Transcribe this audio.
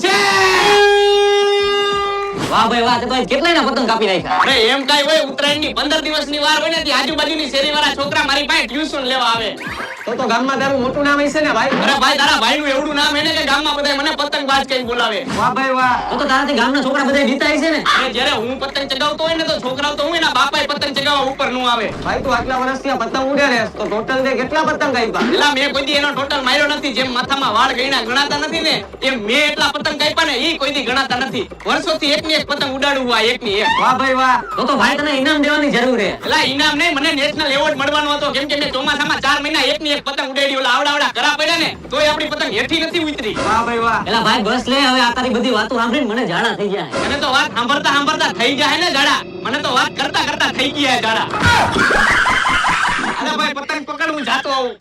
છે વાહ ભાઈ વાહ, તે તો કેટલાયના પતંગ કાપી નાખ્યા. અરે એમ કાઈ હોય, ઉત્તરાયણની 15 દિવસની વાર હોય ને ત્યાં આજુબાજુની શેરીવાળા છોકરા મારી પાસે ટ્યુશન લેવા આવે. તો ગામમાં તારું મોટું નામ હશે ને ભાઈ. અરે ભાઈ, તારા ભાઈનું એવડું નામ હે ને કે ગામમાં બધા મને પતંગબાજ કઈ બોલાવે. વાહ ભાઈ વાહ, તો તારાથી ગામના છોકરા બધા જીતા હશે ને. અને જ્યારે હું પતંગ ચગાવતો હોય ને તો છોકરાઓ તો હું એના બાપાએ પતંગ ચગાવવા ઉપર નું આવે. ભાઈ તું આટલા વર્ષથી આ પતંગ ઉડે રે, તો ટોટલ તે કેટલા પતંગ કાપ્યા? એલા મેં કોઈ દી એનો ટોટલ માર્યો નથી. જેમ માથામાં વાળ ગણાતા નથી ને એમ મેં એટલા પતંગ કાપ્યા ને ઈ કોઈ દી ગણાતા નથી. વર્ષોથી એકની એક પતંગ ઉડાડું આ એકની એક. વાહ ભાઈ વાહ, તો ભાઈ તને ઇનામ દેવાની જરૂર છે. એલા ઇનામ નહીં, મને નેશનલ એવોર્ડ મળવાનો હતો. કેમ કે મેં ચોમાસામાં 4 મહિના એકની એક પતંગ ઉડાડી. ઓલા આવડા કરા પડ્યા ને તોય આપણી પતંગ હેઠી નથી ઉતરી. વાહ ભાઈ વાહ. એલા ભાઈ બસ લે, હવે આ તારી બધી વાતો સાંભળીને મને ઝાડા થઈ ગયા. મને તો વાત સાંભળતા થઈ જાય ને ઝાડા. મને તો વાત કરતા થઈ ગયા ઝાડા. અરે ભાઈ પતંગ પકડ, હું જાતો આવું.